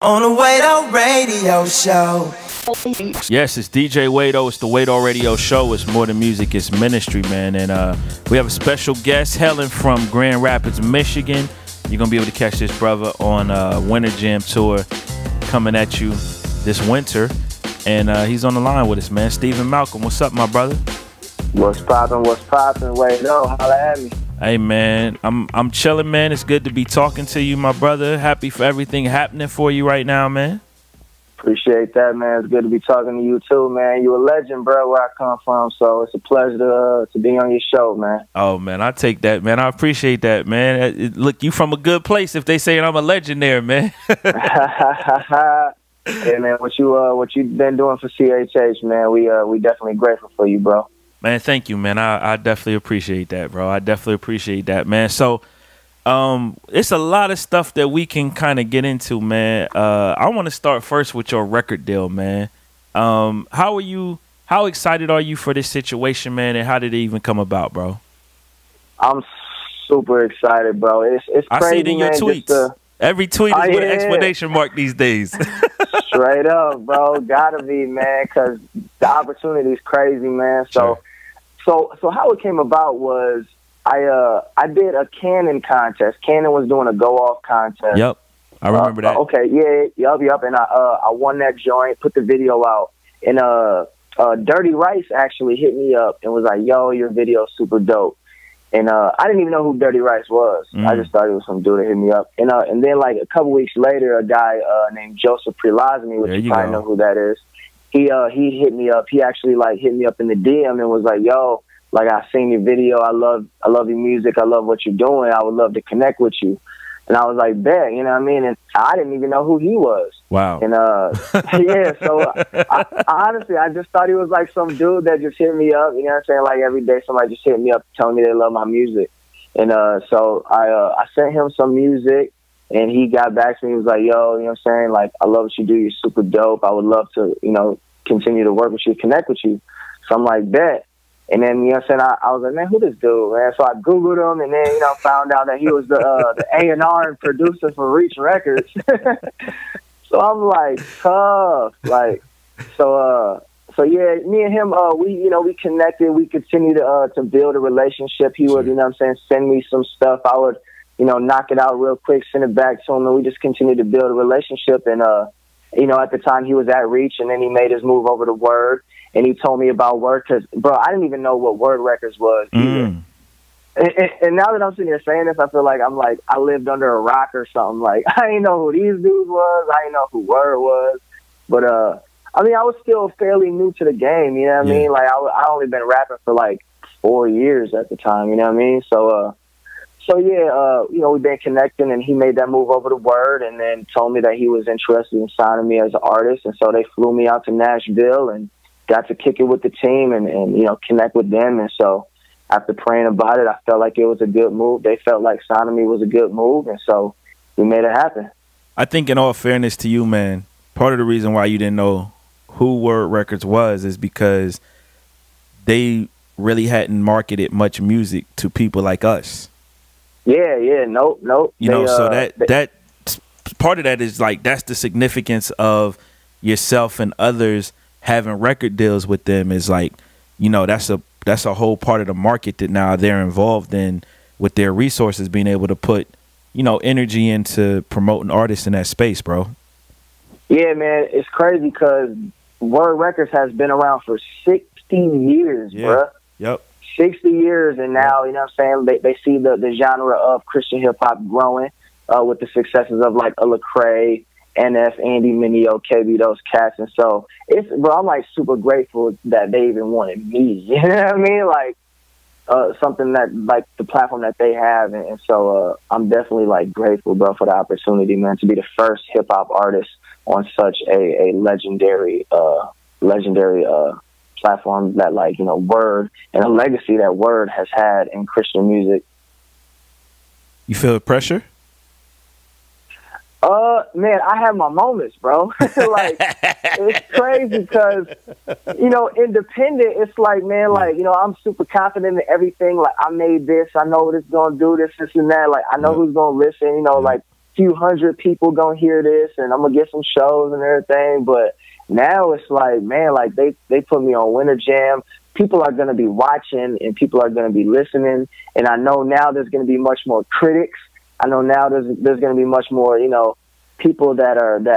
On the Wado Radio Show. Yes, it's DJ Wado. It's the Wado Radio Show. It's more than music. It's ministry, man. And we have a special guest hailing from Grand Rapids, Michigan. You're going to be able to catch this brother on Winter Jam Tour coming at you this winter. And he's on the line with us, man. Stephen Malcolm, what's up, my brother? What's poppin', Wado, holla at me. Hey, man, I'm chilling, man. It's good to be talking to you, my brother. Happy for everything happening for you right now, man. Appreciate that, man. It's good to be talking to you, too, man. You a legend, bro, where I come from, so it's a pleasure to be on your show, man. Oh, man, I take that, man. I appreciate that, man. Look, you from a good place if they saying I'm a legend there, man. Hey, man, what you been doing for CHH, man, we definitely grateful for you, bro. Man, thank you, man. I definitely appreciate that, bro. I definitely appreciate that, man. So, it's a lot of stuff that we can kind of get into, man. I want to start first with your record deal, man. How excited are you for this situation, man, and how did it even come about, bro? I'm super excited, bro. It's crazy, I see it in your man, tweets. Every tweet is with an exclamation mark these days. Straight up, bro. Gotta be, man, because the opportunity is crazy, man. So how it came about was I did a Canon contest. Canon was doing a go-off contest. Yep, I remember that. Okay, yeah, yep. And I won that joint, put the video out. And Dirty Rice actually hit me up and was like, yo, your video's super dope. And I didn't even know who Dirty Rice was. I just thought it was some dude that hit me up. And then like a couple weeks later, a guy named Joseph Prelazny, which you probably know who that is, he hit me up. He actually like hit me up in the DM and was like, yo, like I seen your video. I love your music. I love what you're doing. I would love to connect with you. And I was like, bet, you know what I mean? And I didn't even know who he was. Wow. And yeah, so I honestly, I just thought he was like some dude that just hit me up. You know what I'm saying? Like every day somebody just hit me up telling me they love my music. And so I sent him some music and he got back to me. He was like, yo, you know what I'm saying? Like, I love what you do. You're super dope. I would love to, you know, continue to work with you, connect with you. So I'm like, bet. And then, you know what I'm saying, I was like, man, who this dude, man? So I Googled him and then, you know, found out that he was the A&R and producer for Reach Records. So I'm like, tough. Like, so yeah, me and him, we connected. We continued to build a relationship. He would, you know what I'm saying, send me some stuff. I would, you know, knock it out real quick, send it back to him, and we just continued to build a relationship. And, you know, at the time he was at Reach, and then he made his move over to Word. And he told me about Word because, bro, I didn't even know what Word Records was either. And now that I'm sitting here saying this, I feel like I lived under a rock or something. Like, I didn't know who these dudes was. I didn't know who Word was. But, I mean, I was still fairly new to the game, you know what I mean? Like, I only been rapping for, like, 4 years at the time, you know what I mean? So yeah, you know, we've been connecting, and he made that move over to Word and then told me that he was interested in signing me as an artist. And so they flew me out to Nashville and got to kick it with the team and you know, connect with them. And so after praying about it, I felt like it was a good move. They felt like signing me was a good move, and so we made it happen. I think in all fairness to you, man, part of the reason why you didn't know who Word Records was is because they really hadn't marketed much music to people like us. Yeah, nope. You know, so that part of that is like, that's the significance of yourself and others having record deals with them, is like, you know, that's a whole part of the market that now they're involved in with their resources, being able to put, you know, energy into promoting artists in that space, bro. Yeah, man, it's crazy because Word Records has been around for 60 years, bro. Yep. 60 years, and now, you know what I'm saying, they see the genre of Christian hip-hop growing with the successes of, like, Lecrae, NF, Andy Mineo, KB, those cats. And so I'm like super grateful that they even wanted me. You know what I mean? Like something that, like, the platform that they have. And so I'm definitely like grateful, bro, for the opportunity, man, to be the first hip hop artist on such a legendary platform that, like, you know, Word, and a legacy that Word has had in Christian music. You feel pressure? Man, I have my moments, bro. Like, it's crazy because, you know, independent, it's like, man, like, you know, I'm super confident in everything. Like, I made this. I know what it's going to do, this and that. Like, I know who's going to listen. You know, like, few hundred people gonna hear this, and I'm gonna get some shows and everything. But now it's like, man, like they put me on Winter Jam. People are gonna be watching, and people are gonna be listening. And I know now there's gonna be much more critics. I know now there's gonna be much more, you know, people that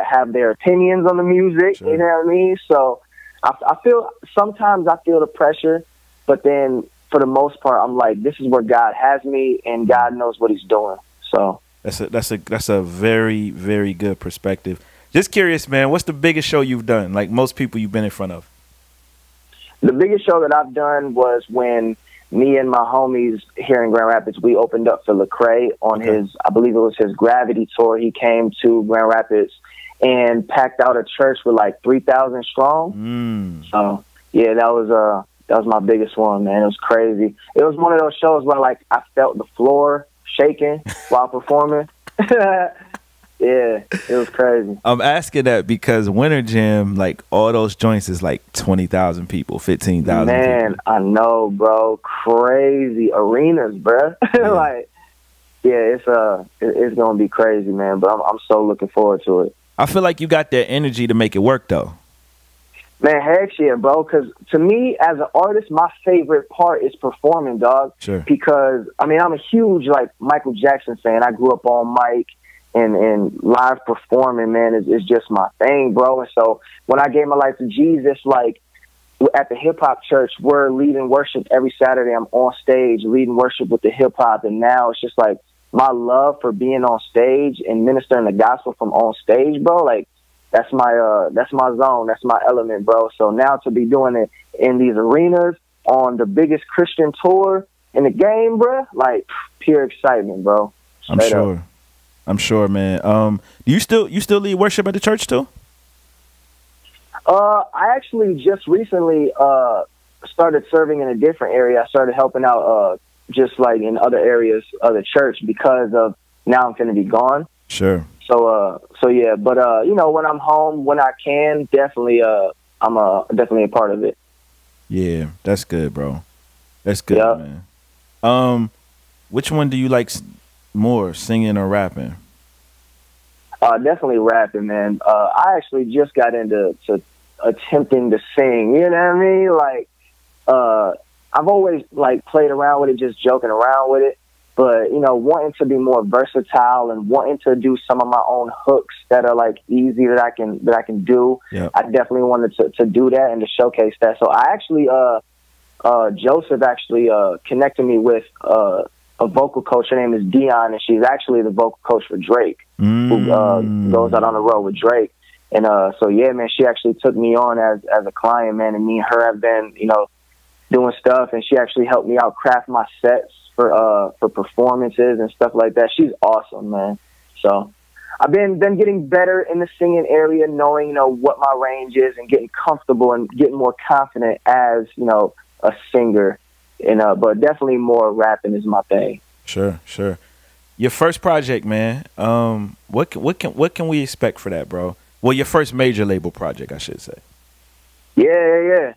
have their opinions on the music. Sure. You know what I mean? So I feel sometimes I feel the pressure, but then for the most part, I'm like, this is where God has me, and God knows what He's doing. So that's a very, very good perspective. Just curious, man, what's the biggest show you've done? Like most people you've been in front of? The biggest show that I've done was when me and my homies here in Grand Rapids, we opened up for Lecrae on his, I believe it was his Gravity tour. He came to Grand Rapids and packed out a church with like 3,000 strong. So yeah, that was my biggest one, man. It was crazy. It was one of those shows where like I felt the floor shaking while performing. Yeah, it was crazy. I'm asking that because Winter Jam, like all those joints is like 20,000 people, 15,000 Man, people. I know, bro. Crazy arenas, bro. Yeah. Like, yeah, it's gonna be crazy, man. But I'm so looking forward to it. I feel like you got that energy to make it work, though. Man, heck yeah, bro. Because to me, as an artist, my favorite part is performing, dog. Sure. Because I mean, I'm a huge like Michael Jackson fan. I grew up on Mike. And live performing, man, is just my thing, bro. And so when I gave my life to Jesus, like at the hip hop church, we're leading worship every Saturday. I'm on stage leading worship with the hip hop, and now it's just like my love for being on stage and ministering the gospel from on stage, bro. Like that's my zone, that's my element, bro. So now to be doing it in these arenas on the biggest Christian tour in the game, bro, like pure excitement, bro. Straight up. I'm sure, man. Do you still lead worship at the church too? I actually just recently started serving in a different area. I started helping out just like in other areas of the church because of now I'm going to be gone. Sure. So yeah, but you know, when I'm home, when I can, definitely I'm definitely a part of it. Yeah, that's good, bro. That's good, man. Which one do you like more, singing or rapping? Definitely rapping, man. I actually just got into attempting to sing. You know what I mean? Like, I've always like played around with it, just joking around with it. But you know, wanting to be more versatile and wanting to do some of my own hooks that are like easy that I can do. Yep. I definitely wanted to do that and to showcase that. So I actually, Joseph actually connected me with a vocal coach. Her name is Dion, and she's actually the vocal coach for Drake, who goes out on the road with Drake. And so yeah, man, she actually took me on as a client, man, and me and her have been, you know, doing stuff, and she actually helped me out craft my sets for performances and stuff like that. She's awesome, man. So I've been getting better in the singing area, knowing, you know, what my range is and getting comfortable and getting more confident as, you know, a singer. And but definitely more rapping is my thing. Sure. Your first project, man. What can we expect for that, bro? Well, your first major label project, I should say. Yeah.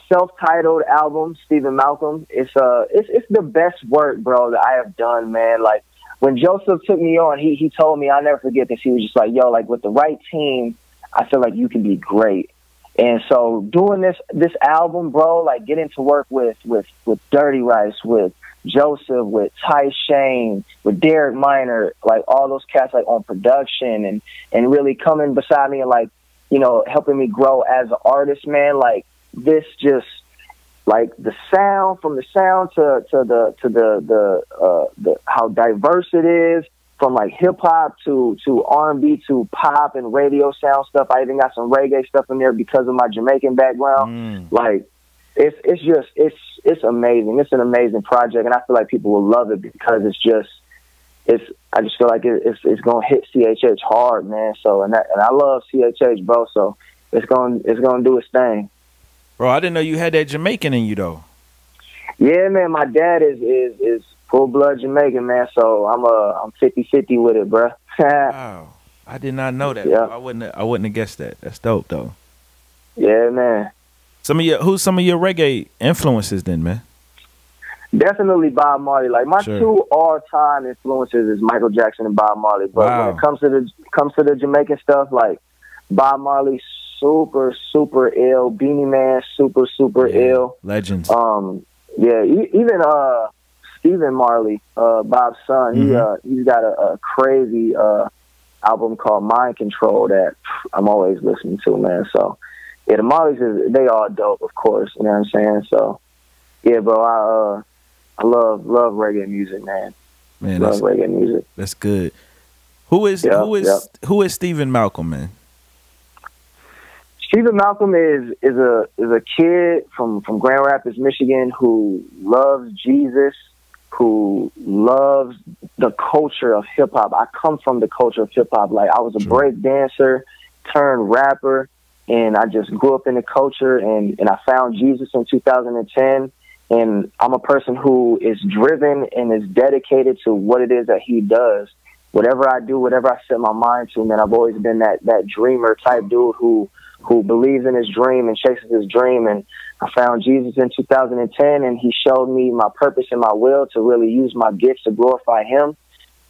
Self-titled album, Stephen Malcolm. It's the best work, bro, that I have done, man. Like when Joseph took me on, he told me, I'll never forget this. He was just like, yo, like with the right team, I feel like you can be great. And so doing this album, bro, like getting to work with Dirty Rice, with Joseph, with Ty Shane, with Derek Minor, like all those cats like on production and really coming beside me and like, you know, helping me grow as an artist, man. Like this just like the sound, from the sound to the how diverse it is. From like hip hop to R&B to pop and radio sound stuff. I even got some reggae stuff in there because of my Jamaican background. Like it's amazing. It's an amazing project, and I feel like people will love it because I just feel like it's gonna hit CHH hard, man. So and I love CHH, bro. So it's gonna do its thing. Bro, I didn't know you had that Jamaican in you though. Yeah, man. My dad is full-blood Jamaican, man, so I'm 50-50 with it, bro. Wow. I did not know that. Yeah. I wouldn't have guessed that. That's dope, though. Yeah, man. Who's some of your reggae influences then, man? Definitely Bob Marley. Like my Sure. two all-time influences is Michael Jackson and Bob Marley. But Wow. when it comes to the Jamaican stuff, like Bob Marley, super ill. Beanie Man, super ill. Legends. Even Stephen Marley, Bob's son, he's got a crazy album called Mind Control that I'm always listening to, man. So yeah, the Marleys they all dope, of course. You know what I'm saying? So yeah, bro, I love reggae music, man. Man, Love reggae music. that's good. Who is Stephen Malcolm, man? Stephen Malcolm is a kid from Grand Rapids, Michigan, who loves Jesus, who loves the culture of hip hop. I come from the culture of hip hop. Like I was a break dancer turned rapper, and I just grew up in the culture, and I found Jesus in 2010. And I'm a person who is driven and is dedicated to what it is that he does. Whatever I do, whatever I set my mind to, man, I've always been that dreamer type dude who believes in his dream and chases his dream. And I found Jesus in 2010, and he showed me my purpose and my will to really use my gifts to glorify him.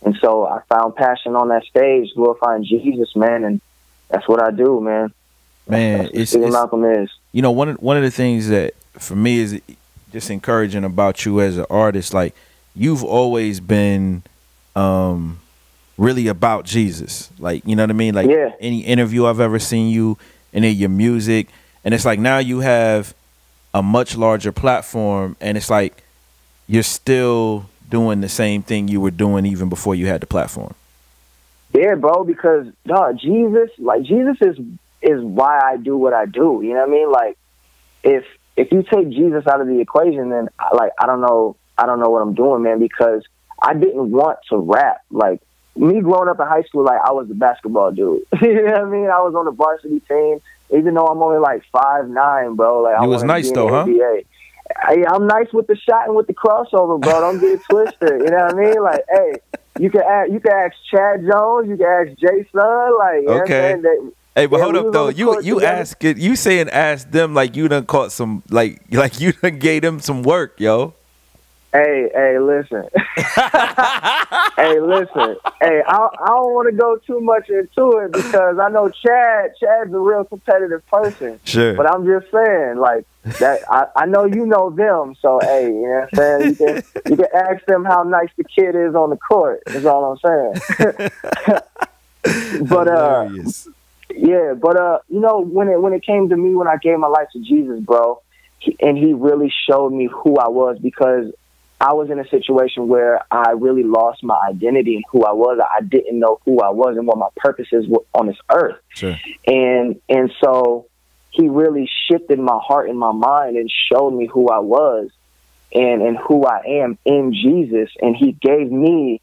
And so I found passion on that stage, glorifying Jesus, man. And that's what I do, man. Man, it's Malcolm is. You know, one of the things that for me is just encouraging about you as an artist, like you've always been really about Jesus. Like, you know what I mean? Like any interview I've ever seen you and in your music, and it's like now you have a much larger platform, and it's like you're still doing the same thing you were doing even before you had the platform. Yeah, bro, because Jesus is why I do what I do. You know what I mean? Like if you take Jesus out of the equation, then like I don't know what I'm doing, man, because I didn't want to rap. Like me growing up in high school, like I was the basketball dude. You know what I mean? I was on the varsity team, even though I'm only like 5'9", bro. Like you was nice though, huh? I'm nice with the shot and with the crossover, bro. Don't get it twisted. You know what I mean? Like, hey, you can ask Chad Jones, you can ask Jay Sun, like, you know what I'm saying? Hey, but hold up though. You saying ask them like you done caught some like you done gave them some work, yo. Hey, listen. Hey, listen. Hey, I don't want to go too much into it because I know Chad's a real competitive person. Sure. But I'm just saying, like, that I know you know them, so hey, you know what I'm saying? You can ask them how nice the kid is on the court, is all I'm saying. But hilarious. Yeah, but you know, when it came to me, when I gave my life to Jesus, bro, he really showed me who I was, because I was in a situation where I really lost my identity and who I was. I didn't know who I was and what my purpose is on this earth. Sure. And so he really shifted my heart and my mind and showed me who I was and who I am in Jesus. And he gave me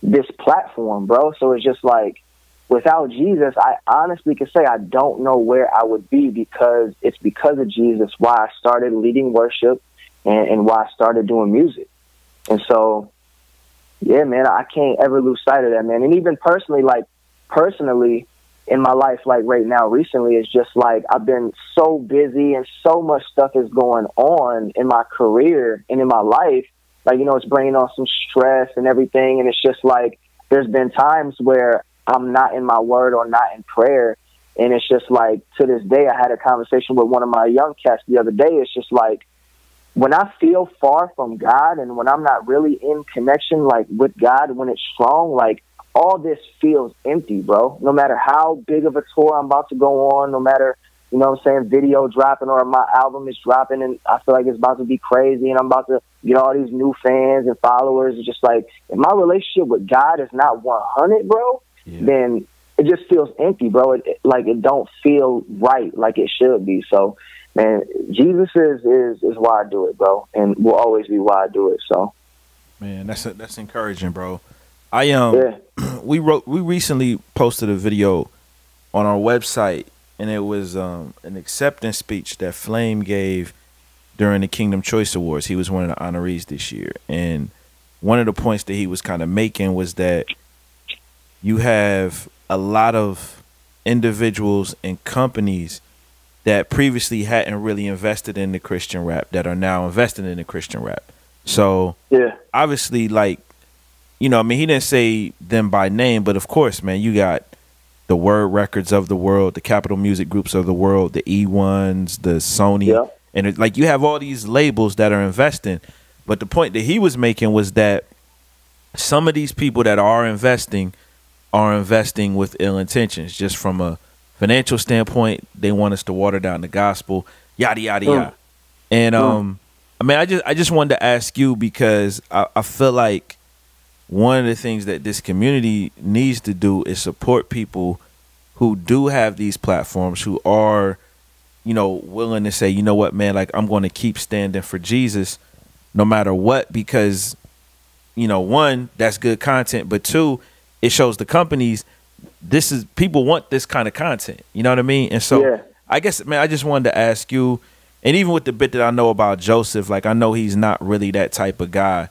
this platform, bro. So it's just like, without Jesus, I honestly could say I don't know where I would be, because it's because of Jesus why I started leading worship and why I started doing music. And so, yeah, man, I can't ever lose sight of that, man. And even personally in my life, like right now, recently, it's just like I've been so busy and so much stuff is going on in my career and in my life. Like, you know, it's bringing on some stress and everything. And it's just like there's been times where I'm not in my word or not in prayer. And it's just like, to this day, I had a conversation with one of my young cats the other day. It's just like, when I feel far from God and when I'm not really in connection, like with God, when it's strong, like all this feels empty, bro. No matter how big of a tour I'm about to go on, no matter, you know what I'm saying, video dropping or my album is dropping and I feel like it's about to be crazy and I'm about to get all these new fans and followers. It's just like, if my relationship with God is not 100, bro, then it just feels empty, bro. It don't feel right like it should be. So, man, Jesus is why I do it, bro, and will always be why I do it. So, man, that's encouraging, bro. We recently posted a video on our website, and it was an acceptance speech that Flame gave during the Kingdom Choice Awards. He was one of the honorees this year, and one of the points that he was kind of making was that you have a lot of individuals and companies that previously hadn't really invested in the Christian rap that are now invested in the Christian rap. So Yeah. obviously, like, you know, I mean, he didn't say them by name, but of course, man, you got the Word Records of the world, the Capitol Music Groups of the world, the E1s, the Sony, Yeah. and like you have all these labels that are investing. But the point that he was making was that some of these people that are investing with ill intentions, just from a financial standpoint. They want us to water down the gospel, yada yada yada. And I mean, I just wanted to ask you, because I feel like one of the things that this community needs to do is support people who do have these platforms, who are, you know, willing to say, you know what, man, like, I'm going to keep standing for Jesus no matter what, because, you know, one, that's good content, but two, it shows the companies this is, people want this kind of content. You know what I mean? And so I guess, man, I just wanted to ask you, and even with the bit that I know about Joseph, like, I know he's not really that type of guy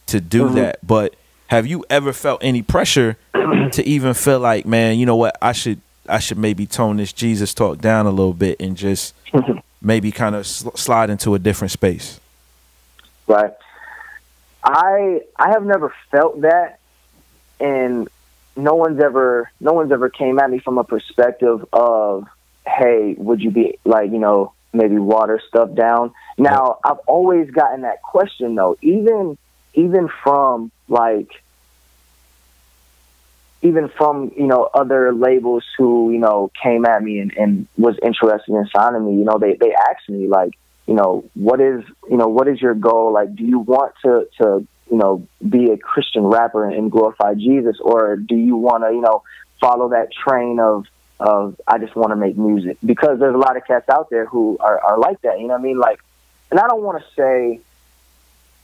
to do that, but have you ever felt any pressure to even feel like, man, you know what, I should maybe tone this Jesus talk down a little bit and just maybe kind of slide into a different space? Right. I have never felt that, and no one's ever came at me from a perspective of, hey, would you be like, you know, maybe water stuff down. Now, I've always gotten that question though, even from you know, other labels who, you know, came at me and was interested in signing me. You know, they asked me, like, you know, what is your goal? Like, do you want to you know, be a Christian rapper and glorify Jesus, or do you want to, you know, follow that train of I just want to make music? Because there's a lot of cats out there who are like that, you know what I mean? Like, and I don't want to say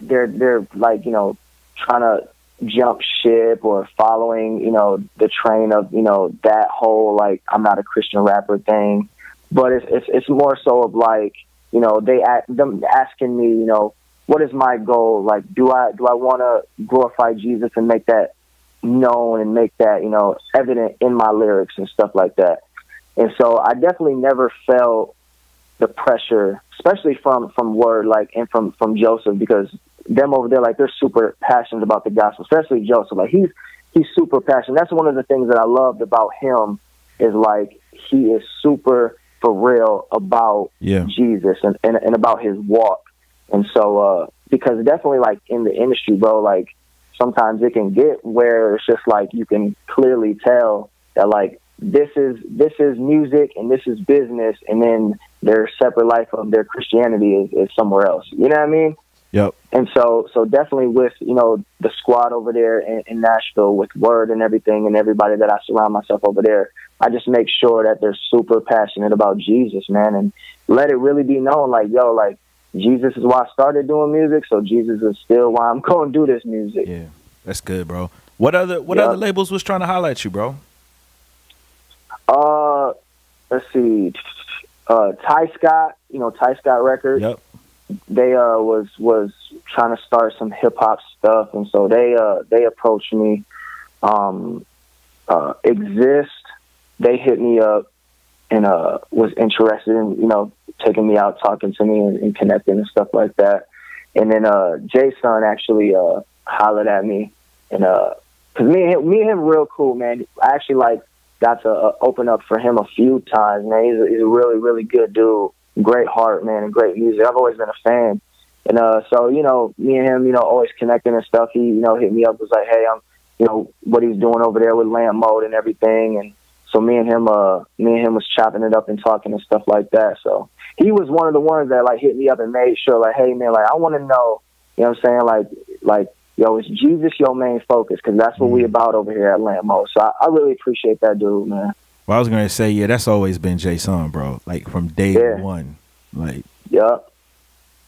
they're like, you know, trying to jump ship or following, you know, the train of, you know, that whole, like, I'm not a Christian rapper thing, but it's more so of like, you know, them asking me, you know, what is my goal? Like, do I want to glorify Jesus and make that known and make that, you know, evident in my lyrics and stuff like that? And so I definitely never felt the pressure, especially from Word, like, and from Joseph, because them over there, like, they're super passionate about the gospel, especially Joseph. Like, he's super passionate. That's one of the things that I loved about him, is like, he is super for real about Jesus and about his walk. And so, because definitely, like, in the industry, bro, like, sometimes it can get where it's just like, you can clearly tell that, like, this is music and this is business, and then their separate life of their Christianity is somewhere else. You know what I mean? Yep. And so definitely with, you know, the squad over there in Nashville, with Word and everything, and everybody that I surround myself over there, I just make sure that they're super passionate about Jesus, man, and let it really be known, like, yo, like, Jesus is why I started doing music, so Jesus is still why I'm going to do this music. Yeah, that's good, bro. What other labels was trying to highlight you, bro? Let's see. Ty Scott, you know, Ty Scott Records. Yep. They was trying to start some hip hop stuff, and so they approached me. Exist, they hit me up and was interested in, you know, taking me out, talking to me and connecting and stuff like that. And then Jason actually hollered at me, and because me and him real cool, man. I actually, like, got to open up for him a few times, man. He's a really, really good dude, great heart, man, and great music. I've always been a fan. And so, you know, me and him, you know, always connecting and stuff. He, you know, hit me up, was like, hey, I'm, you know, what he's doing over there with Lamp Mode and everything. And so me and him was chopping it up and talking and stuff like that. So he was one of the ones that, like, hit me up and made sure, like, hey, man, like, I want to know, you know what I'm saying? Like, yo, is Jesus your main focus? Because that's what we about over here at Lamp Mode. So I really appreciate that dude, man. Well, I was going to say, yeah, that's always been Jason, bro. Like, from day one. Like, yep.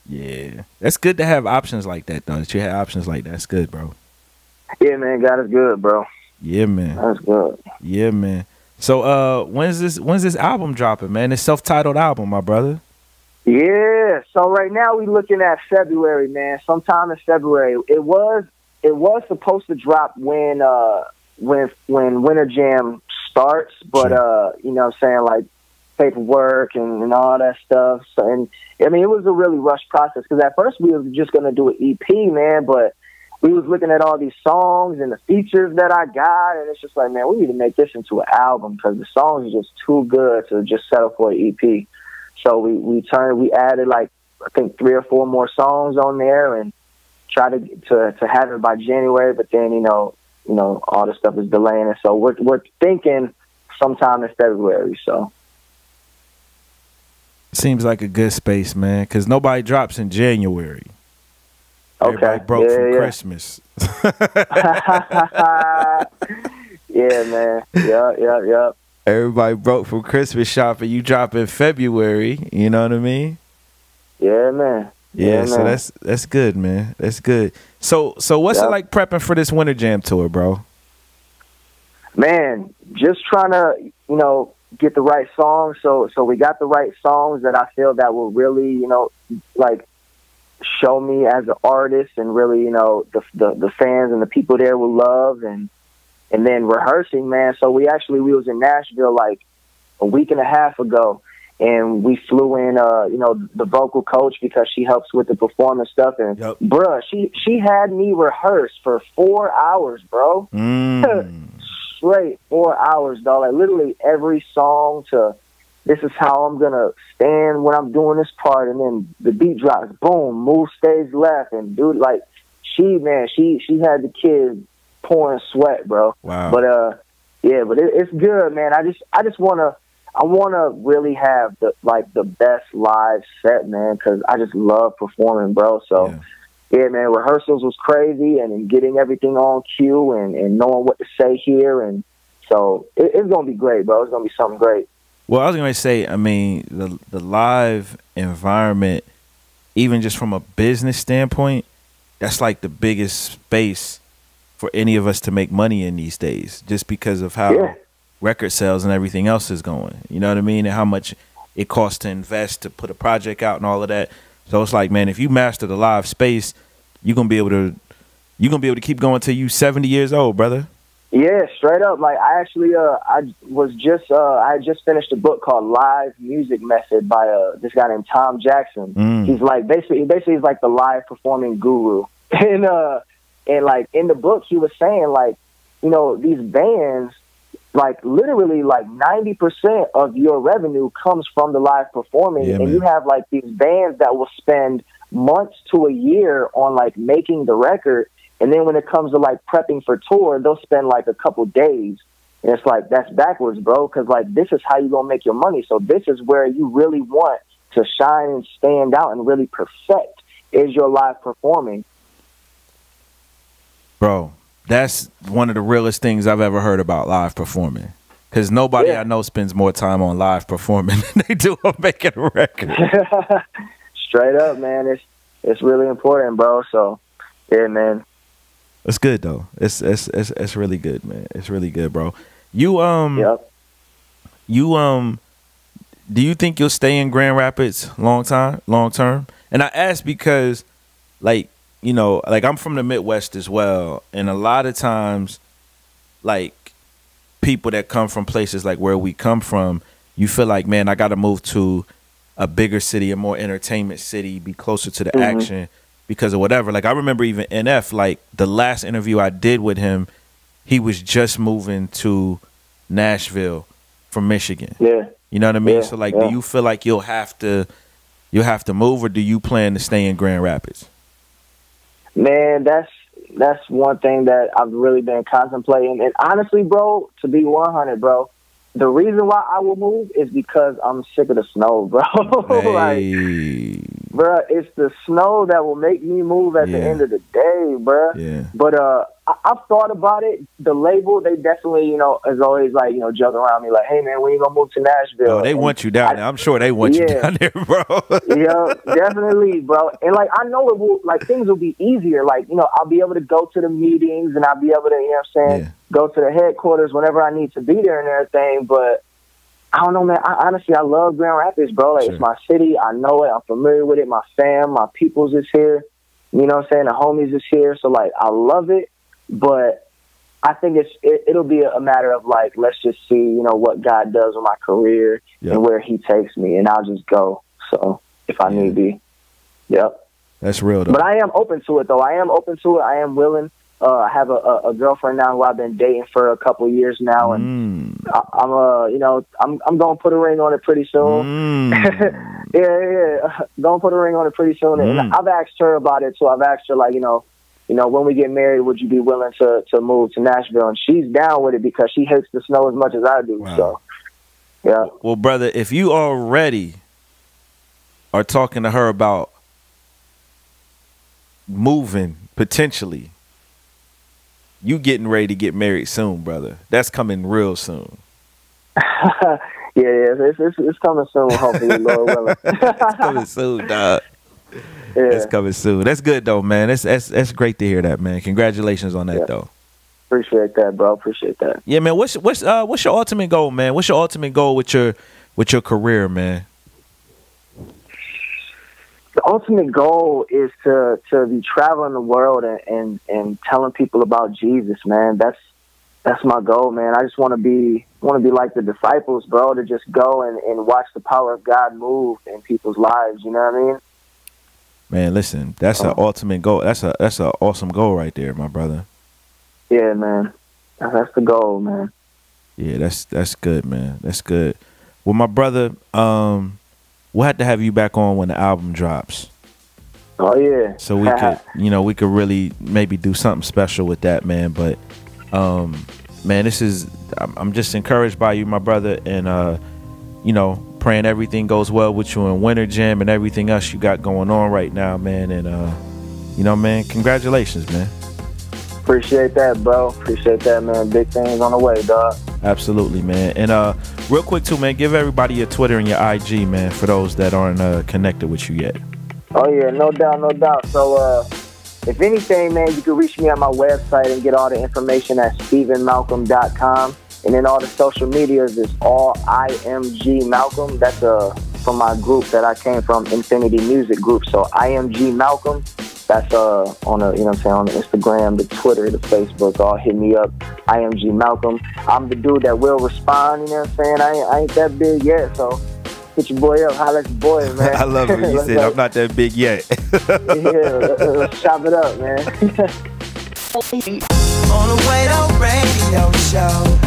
Yeah. That's good to have options like that, though. That you have options like that. That's good, bro. Yeah, man. God is good, bro. Yeah, man. That's good. Yeah, man. So, when's this album dropping, man? This self-titled album, my brother. Yeah. So right now we looking at February, man. Sometime in February. It was supposed to drop when Winter Jam starts, but you know what I'm saying, like, paperwork and all that stuff. So, and I mean, it was a really rushed process because at first we were just gonna do an EP, man, but we was looking at all these songs and the features that I got, and it's just like, man, we need to make this into an album because the songs are just too good to just settle for an EP. So we added like I think 3 or 4 more songs on there and try to have it by January, but then you know all the stuff is delaying it. So we're thinking sometime in February. So seems like a good space, man, because nobody drops in January. Okay. Everybody broke from Christmas. Yeah, man. Yeah. Everybody broke from Christmas shopping. You drop in February. You know what I mean? Yeah, man. Yeah, so man. That's good, man. That's good. So what's it like prepping for this Winter Jam tour, bro? Man, just trying to, get the right songs. So we got the right songs that I feel that will really, like show me as an artist and really, the fans and the people there will love and then rehearsing, man. So we was in Nashville like a week and a half ago. And we flew in, the vocal coach because she helps with the performance stuff. And, bruh, she had me rehearse for 4 hours, bro. Straight 4 hours, dog. Like, literally every song to, this is how I'm going to stand when I'm doing this part. And then the beat drops, boom, move stage left. And, dude, like, she had the kids pouring sweat, bro. Wow. But, it's good, man. I just want to really have the best live set, man, because I just love performing, bro. So, yeah, man, rehearsals was crazy and getting everything on cue and knowing what to say here. And so it's going to be great, bro. It's going to be something great. Well, I was going to say, I mean, the live environment, even just from a business standpoint, that's like the biggest space for any of us to make money in these days, just because of how record sales and everything else is going. You know what I mean? And how much it costs to invest to put a project out and all of that. So it's like, man, if you master the live space, you're gonna be able to keep going till you 70 years old, brother. Yeah, straight up. Like I actually I just finished a book called Live Music Method by this guy named Tom Jackson. He's like basically he's like the live performing guru. And like in the book he was saying like, these bands, like literally like 90% of your revenue comes from the live performing. And you have like these bands that will spend months to a year on like making the record. And then when it comes to like prepping for tour, they'll spend like a couple days. And it's like, that's backwards, bro. Cause like, this is how you gonna make your money. So this is where you really want to shine and stand out and really perfect is your live performing. Bro. That's one of the realest things I've ever heard about live performing. Because nobody I know spends more time on live performing than they do on making a record. Straight up, man. It's really important, bro. So, yeah, man. It's good, though. It's really good, man. It's really good, bro. You, do you think you'll stay in Grand Rapids long term? And I ask because, like, like I'm from the Midwest as well. And a lot of times, like people that come from places like where we come from, you feel like, man, I got to move to a bigger city, a more entertainment city, be closer to the action because of whatever. Like I remember even NF, like the last interview I did with him, he was just moving to Nashville from Michigan. Yeah. You know what I mean? So like, do you feel like you'll have to move or do you plan to stay in Grand Rapids? Man, that's one thing that I've really been contemplating. And honestly, bro, to be 100, bro, the reason why I will move is because I'm sick of the snow, bro. Like, bro, it's the snow that will make me move at the end of the day, bro. Yeah. But I've thought about it. The label, they definitely, is always like, joking around me like, hey, man, when you gonna move to Nashville? Oh, they want you down there. I'm sure they want you down there, bro. Yeah, definitely, bro. And like, I know it will, like, things will be easier. Like, I'll be able to go to the meetings and I'll be able to, go to the headquarters whenever I need to be there and everything. But I don't know, man. Honestly, I love Grand Rapids, bro. Like, it's my city. I know it. I'm familiar with it. My fam, my peoples is here. You know what I'm saying? The homies is here. So, like, I love it. But I think it'll be a matter of like, let's just see, you know, what God does with my career and where He takes me, and I'll just go. So if I need be, that's real though. But I am open to it though. I am open to it. I am willing. I have a girlfriend now who I've been dating for a couple of years now, and I'm you know, I'm gonna put a ring on it pretty soon. Gonna put a ring on it pretty soon. And I've asked her about it too. I've asked her like, you know, when we get married, would you be willing to move to Nashville? And she's down with it because she hates the snow as much as I do. Wow. So, yeah. Well, brother, if you already are talking to her about moving potentially, you getting ready to get married soon, brother. That's coming real soon. It's coming soon, hopefully, Lord willing. It's coming soon, dog. Yeah. It's coming soon. That's good though, man. That's great to hear that, man. Congratulations on that though. Appreciate that, bro. Appreciate that. Yeah, man. What's your ultimate goal, man? What's your ultimate goal with your career, man? The ultimate goal is to be traveling the world and telling people about Jesus, man. That's my goal, man. I just want to be like the disciples, bro, to just go and watch the power of God move in people's lives. You know what I mean? Man, listen, that's an ultimate goal. That's an awesome goal right there, my brother. Yeah, man. That's the goal, man. Yeah, that's good, man. That's good. Well, my brother, we'll have to have you back on when the album drops. Oh yeah. So we could really maybe do something special with that, man. But man, I'm just encouraged by you, my brother, and praying everything goes well with you in Winter Jam and everything else you got going on right now, man. And man, congratulations, man. Appreciate that, bro. Appreciate that, man. Big things on the way, dog. Absolutely, man. And real quick too, man, give everybody your Twitter and your IG, man, for those that aren't connected with you yet. Oh yeah, no doubt. So if anything, man, you can reach me on my website and get all the information at StephenMalcolm.com. And then all the social medias is all IMG Malcolm. That's from my group that I came from, Infinity Music Group. So IMG Malcolm. That's on the on the Instagram, the Twitter, the Facebook. All hit me up. IMG Malcolm. I'm the dude that will respond. You know what I'm saying? I ain't that big yet, so hit your boy up. Holla at your boy, man. I love it. You said I'm not that big yet. Let's chop it up, man. On the Way Down Radio Show.